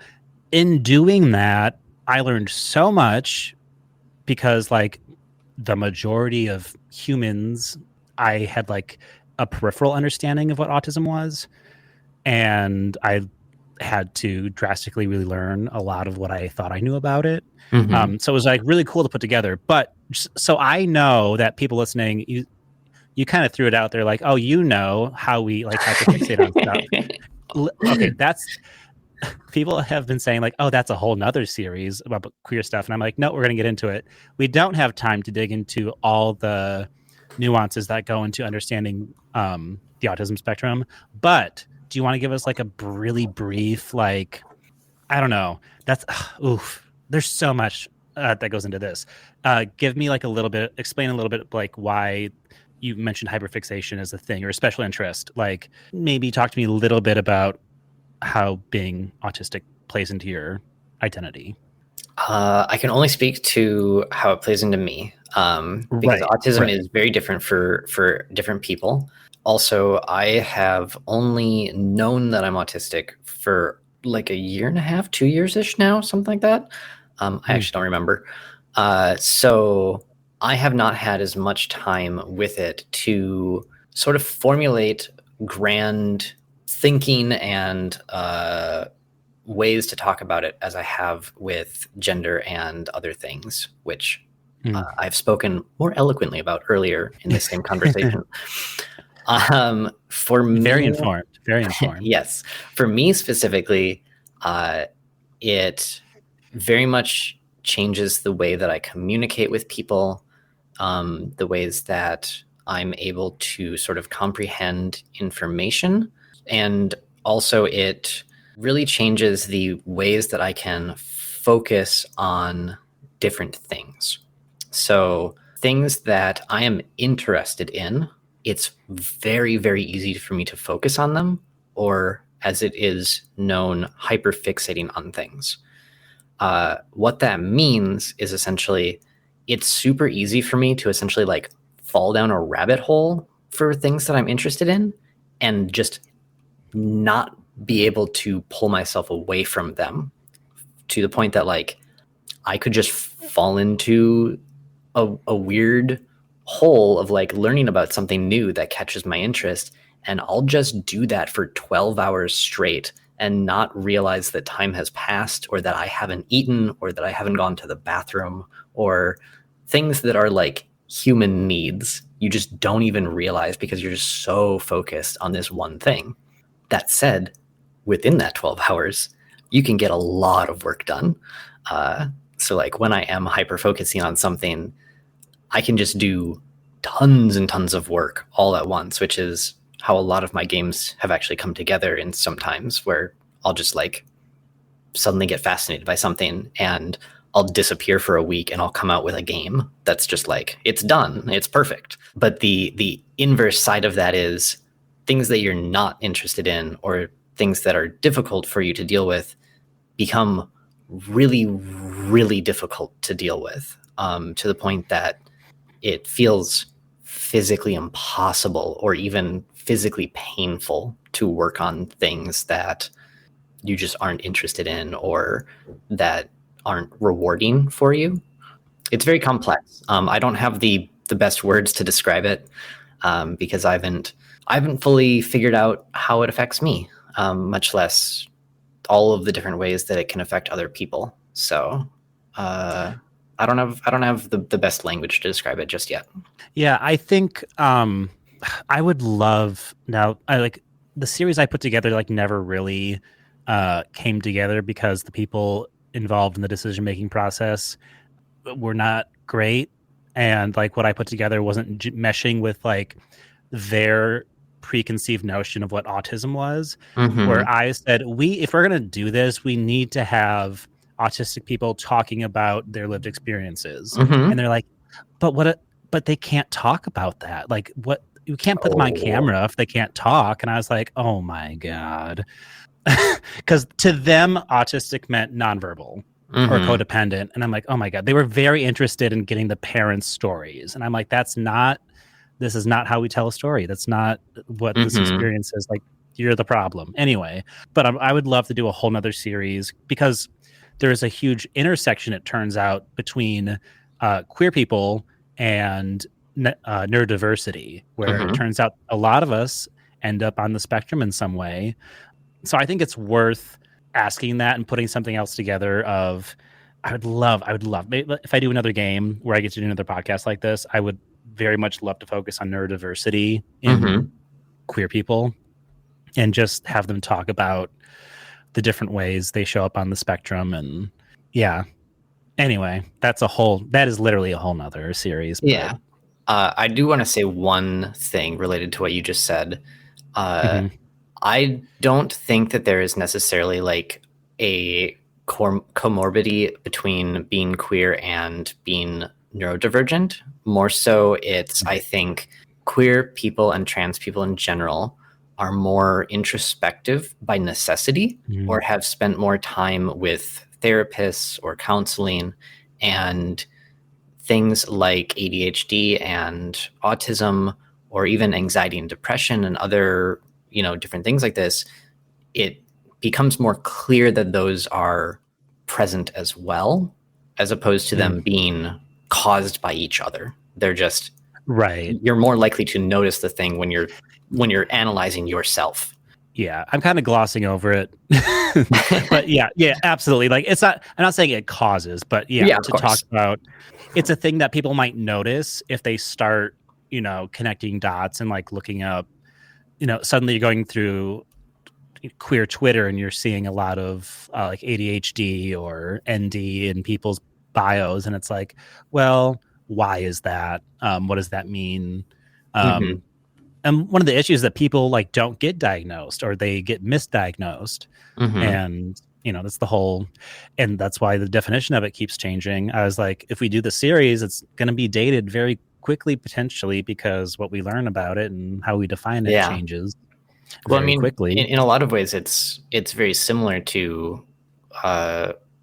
in doing that, I learned so much, because like the majority of humans, I had like a peripheral understanding of what autism was, and I had to drastically really learn a lot of what I thought I knew about it. So it was like really cool to put together. But so I know that people listening, you kind of threw it out there like, oh, you know how we like hyperfixate on stuff. Okay, that's people have been saying like, oh, that's a whole nother series about queer stuff. And I'm like, no, we're going to get into it. We don't have time to dig into all the nuances that go into understanding the autism spectrum. But do you want to give us like a really brief, like, I don't know. That's oof. There's so much that goes into this. Give me like a little bit, explain a little bit like why you mentioned hyperfixation as a thing or a special interest. Like maybe talk to me a little bit about how being autistic plays into your identity. I can only speak to how it plays into me, because autism is very different for different people. Also, I have only known that I'm autistic for like a year and a half, 2 years-ish now, something like that. I actually don't remember. So I have not had as much time with it to sort of formulate grand thinking and ways to talk about it as I have with gender and other things, which I've spoken more eloquently about earlier in the same conversation. For me, very informed. Yes, for me specifically, it very much changes the way that I communicate with people, the ways that I'm able to sort of comprehend information, and also it really changes the ways that I can focus on different things. So things that I am interested in, it's very, very easy for me to focus on them, or as it is known, hyperfixating on things. What that means is essentially it's super easy for me to essentially like fall down a rabbit hole for things that I'm interested in and just not be able to pull myself away from them, to the point that like I could just fall into a weird hole of like learning about something new that catches my interest, and I'll just do that for 12 hours straight and not realize that time has passed, or that I haven't eaten, or that I haven't gone to the bathroom, or things that are like human needs. You just don't even realize because you're just so focused on this one thing. That said, within that 12 hours, you can get a lot of work done. So like when I am hyper-focusing on something, I can just do tons and tons of work all at once, which is how a lot of my games have actually come together in sometimes, where I'll just like suddenly get fascinated by something and I'll disappear for a week and I'll come out with a game that's just like, it's done, it's perfect. But the inverse side of that is things that you're not interested in, or things that are difficult for you to deal with, become really, really difficult to deal with, to the point that it feels physically impossible or even physically painful to work on things that you just aren't interested in or that aren't rewarding for you. It's very complex. I don't have the best words to describe it, because I haven't fully figured out how it affects me, much less all of the different ways that it can affect other people. So I don't have the best language to describe it just yet. Yeah, I think I would love now. I like the series I put together. Like never really came together because the people involved in the decision making process were not great, and like what I put together wasn't meshing with like their preconceived notion of what autism was. Where I said, if we're gonna do this, we need to have autistic people talking about their lived experiences, and they're like, but they can't talk about that. Like, what, you can't put them on camera if they can't talk. And I was like, oh my god. Because to them, autistic meant nonverbal or codependent. And I'm like, oh my god. They were very interested in getting the parents' stories. And I'm like, this is not how we tell a story. That's not what this experience is. Like, you're the problem. Anyway, but I would love to do a whole nother series, because there is a huge intersection, it turns out, between queer people and neurodiversity, where it turns out a lot of us end up on the spectrum in some way. So I think it's worth asking that and putting something else together of, I would love if I do another game where I get to do another podcast like this, I would very much love to focus on neurodiversity in Mm-hmm. queer people and just have them talk about the different ways they show up on the spectrum. And yeah, anyway, that is literally a whole nother series. Yeah. I do want to say one thing related to what you just said. Mhm. I don't think that there is necessarily like a comorbidity between being queer and being neurodivergent. More so, it's, I think, queer people and trans people in general are more introspective by necessity or have spent more time with therapists or counseling, and things like ADHD and autism, or even anxiety and depression and other, different things like this, it becomes more clear that those are present as well, as opposed to them being caused by each other. They're just, Right. you're more likely to notice the thing when you're analyzing yourself. Yeah, I'm kind of glossing over it. But yeah, absolutely. Like I'm not saying it causes, but Yeah, of to talk course. about, it's a thing that people might notice if they start, connecting dots and like looking up, suddenly you're going through queer Twitter and you're seeing a lot of like ADHD or ND in people's bios. And it's like, well, why is that? What does that mean? Mm-hmm. And one of the issues that people like don't get diagnosed or they get misdiagnosed. Mm-hmm. And that's the whole, and that's why the definition of it keeps changing. I was like, if we do the series, it's going to be dated very quickly potentially, because what we learn about it and how we define it Yeah. changes Well, I very mean, quickly. in a lot of ways, it's very similar to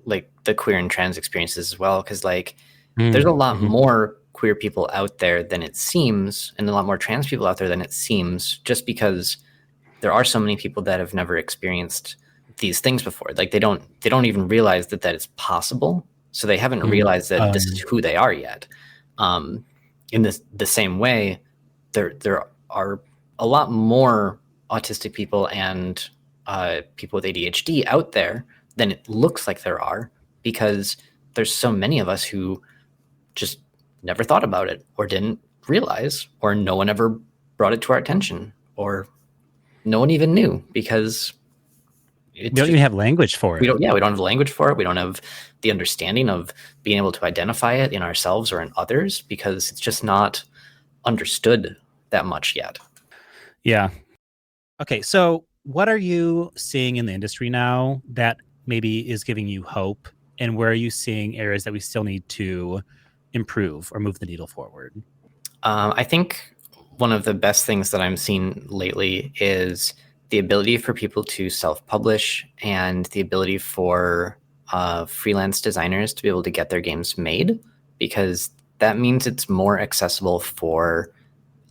like the queer and trans experiences as well, because like there's a lot more queer people out there than it seems, and a lot more trans people out there than it seems, just because there are so many people that have never experienced these things before. Like they don't even realize that it's possible, so they haven't realized that this is who they are yet. In the same way, there are a lot more autistic people and people with ADHD out there than it looks like there are, because there's so many of us who just never thought about it or didn't realize, or no one ever brought it to our attention, or no one even knew, because We don't even have language for it. we don't have the language for it. We don't have the understanding of being able to identify it in ourselves or in others, because it's just not understood that much yet. Yeah. Okay, so what are you seeing in the industry now that maybe is giving you hope, and where are you seeing areas that we still need to improve or move the needle forward? I think one of the best things that I'm seeing lately is the ability for people to self-publish, and the ability for freelance designers to be able to get their games made, because that means it's more accessible for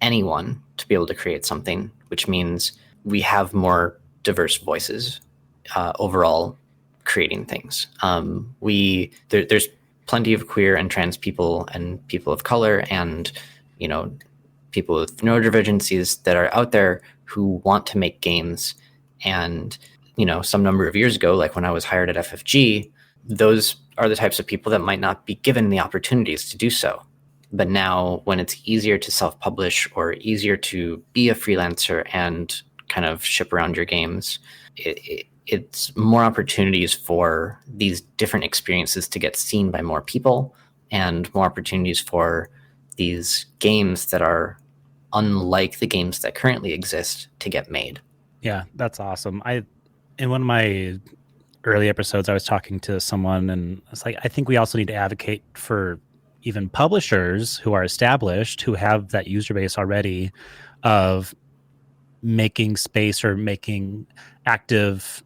anyone to be able to create something, which means we have more diverse voices overall creating things. There's plenty of queer and trans people and people of color and people with neurodivergencies that are out there who want to make games. And some number of years ago, like when I was hired at FFG, those are the types of people that might not be given the opportunities to do so. But now, when it's easier to self-publish or easier to be a freelancer and kind of ship around your games, it's more opportunities for these different experiences to get seen by more people, and more opportunities for these games that are unlike the games that currently exist to get made. Yeah, that's awesome. In one of my early episodes, I was talking to someone, and it's like, I think we also need to advocate for even publishers who are established, who have that user base already, of making space or making active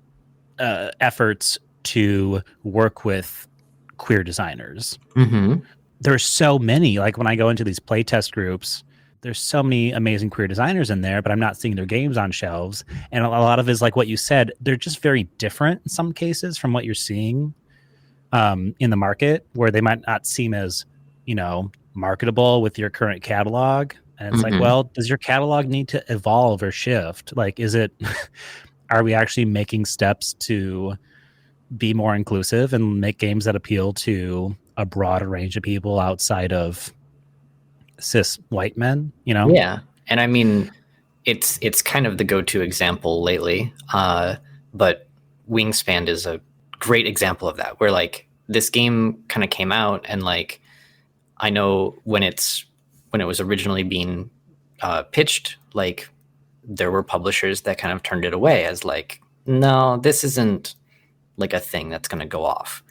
efforts to work with queer designers. Mm-hmm. There's so many, like when I go into these playtest groups, there's so many amazing queer designers in there, but I'm not seeing their games on shelves. And a lot of it is like what you said, they're just very different in some cases from what you're seeing in the market, where they might not seem as, marketable with your current catalog. And it's like, well, does your catalog need to evolve or shift? Like, are we actually making steps to be more inclusive and make games that appeal to a broader range of people outside of, cis white men, you know? Yeah. And I mean, it's kind of the go-to example lately. But Wingspan is a great example of that, where like this game kind of came out, and like I know when it was originally being pitched, like there were publishers that kind of turned it away as like, no, this isn't like a thing that's going to go off.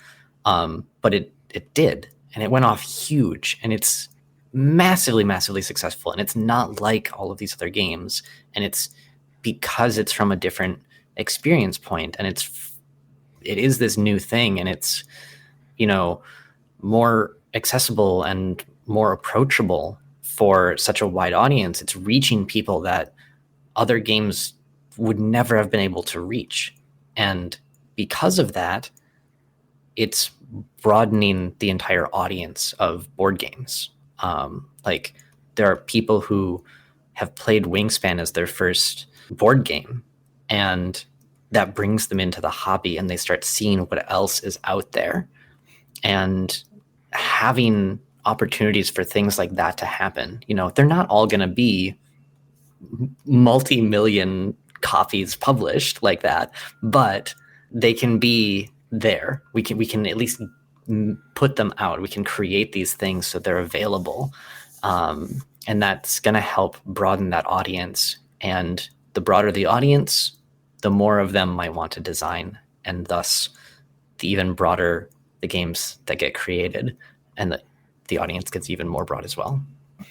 But it did, and it went off huge, and it's massively successful, and it's not like all of these other games, and it's because it's from a different experience point, and it is this new thing, and it's, you know, more accessible and more approachable for such a wide audience. It's reaching people that other games would never have been able to reach, and because of that, it's broadening the entire audience of board games. Like there are people who have played Wingspan as their first board game, and that brings them into the hobby, and they start seeing what else is out there, and having opportunities for things like that to happen. You know, they're not all going to be multi-million copies published like that, but they can be there. We can at least put them out. We can create these things so they're available, and that's going to help broaden that audience. And the broader the audience, the more of them might want to design, and thus the even broader the games that get created, and the audience gets even more broad as well.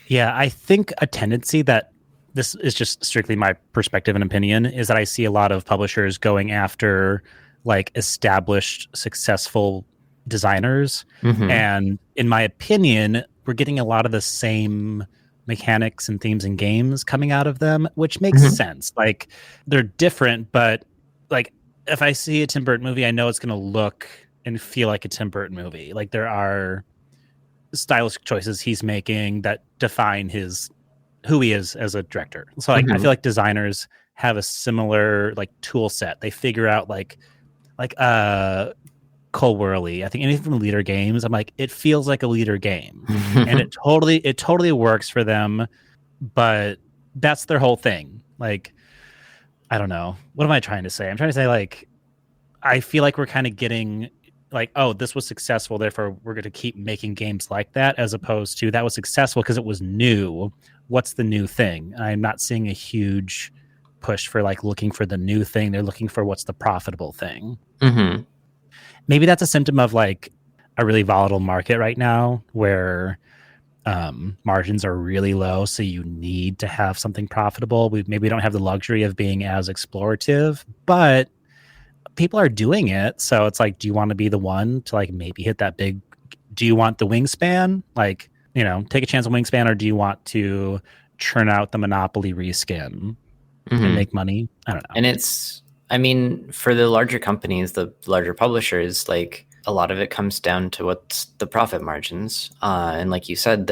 Yeah, I think a tendency that, this is just strictly my perspective and opinion, is that I see a lot of publishers going after like established, successful designers. Mm-hmm. And in my opinion, we're getting a lot of the same mechanics and themes and games coming out of them, which makes sense. Like they're different, but like if I see a Tim Burton movie, I know it's going to look and feel like a Tim Burton movie. Like there are stylistic choices he's making that define who he is as a director. So like I feel like designers have a similar like tool set. They figure out like Cole Worley, I think anything from Leader Games, I'm like, it feels like a Leader game. And it totally works for them, but that's their whole thing. Like, I don't know. What am I trying to say? I'm trying to say like, I feel like we're kind of getting like, oh, this was successful, therefore we're going to keep making games like that, as opposed to that was successful because it was new. What's the new thing? I'm not seeing a huge push for like looking for the new thing. They're looking for what's the profitable thing. Mm-hmm. Maybe that's a symptom of like a really volatile market right now, where margins are really low, so you need to have something profitable. We maybe don't have the luxury of being as explorative, but people are doing it. So it's like, do you want to be the one to like maybe hit that big? Do you want the Wingspan? Like, you know, take a chance on Wingspan, or do you want to churn out the Monopoly reskin and make money? I don't know. And it's, I mean, for the larger companies, the larger publishers, like a lot of it comes down to what's the profit margins. And like you said,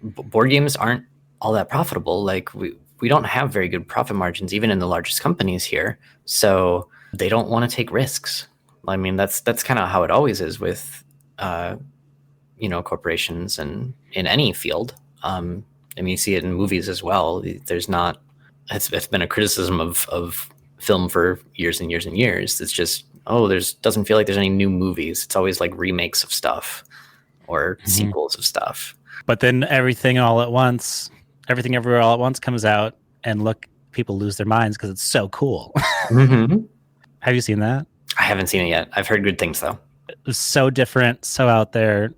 board games aren't all that profitable. Like we don't have very good profit margins, even in the largest companies here. So they don't want to take risks. I mean, that's kind of how it always is with, corporations and in any field. I mean, you see it in movies as well. There's not, it's been a criticism of film for years and years and years. It's just, doesn't feel like there's any new movies. It's always like remakes of stuff or sequels of stuff. But then everything everywhere all at once comes out, and look, people lose their minds because it's so cool. Have you seen that? I haven't seen it yet. I've heard good things though. It was so different, so out there.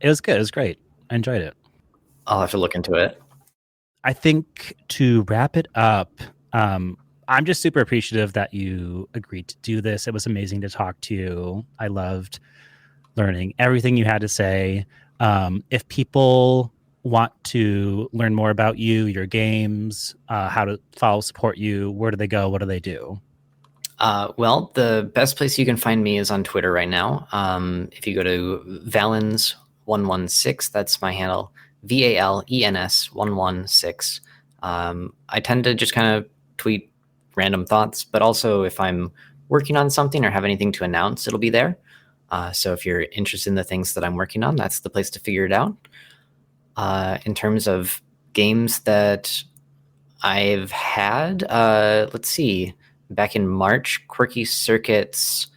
It was good. It was great. I enjoyed it. I'll have to look into it. I think to wrap it up, I'm just super appreciative that you agreed to do this. It was amazing to talk to you. I loved learning everything you had to say. If people want to learn more about you, your games, how to support you, where do they go? What do they do? Well, the best place you can find me is on Twitter right now. If you go to Valens116, that's my handle, VALENS 116. I tend to just kind of tweet random thoughts, but also if I'm working on something or have anything to announce, it'll be there. So if you're interested in the things that I'm working on, that's the place to figure it out. In terms of games that I've had, let's see. Back in March, Quirky Circuits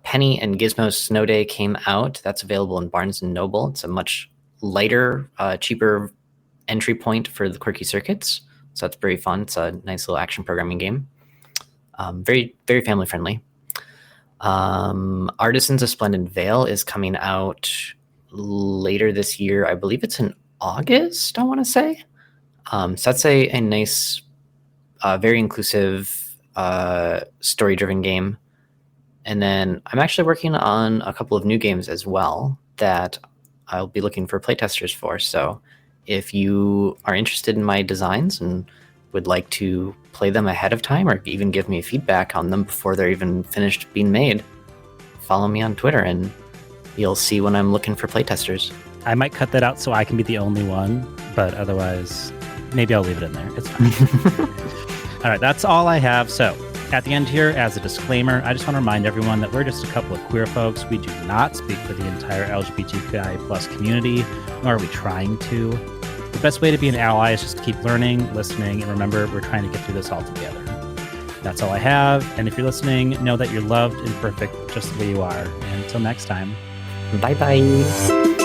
Penny and Gizmo Snow Day came out. That's available in Barnes & Noble. It's a much lighter, cheaper entry point for the Quirky Circuits. So that's very fun. It's a nice little action programming game. Very, very family friendly. Artisans of Splendid Vale is coming out later this year. I believe it's in August, I want to say. So that's a nice, very inclusive, story-driven game. And then I'm actually working on a couple of new games as well that I'll be looking for playtesters for. So if you are interested in my designs and would like to play them ahead of time or even give me feedback on them before they're even finished being made, follow me on Twitter and you'll see when I'm looking for playtesters. I might cut that out so I can be the only one, but otherwise, maybe I'll leave it in there. It's fine. All right, that's all I have. So at the end here, as a disclaimer, I just want to remind everyone that we're just a couple of queer folks. We do not speak for the entire LGBTQI plus community, nor are we trying to. The best way to be an ally is just to keep learning, listening, and remember, we're trying to get through this all together. That's all I have. And if you're listening, know that you're loved and perfect just the way you are. And until next time. Bye-bye.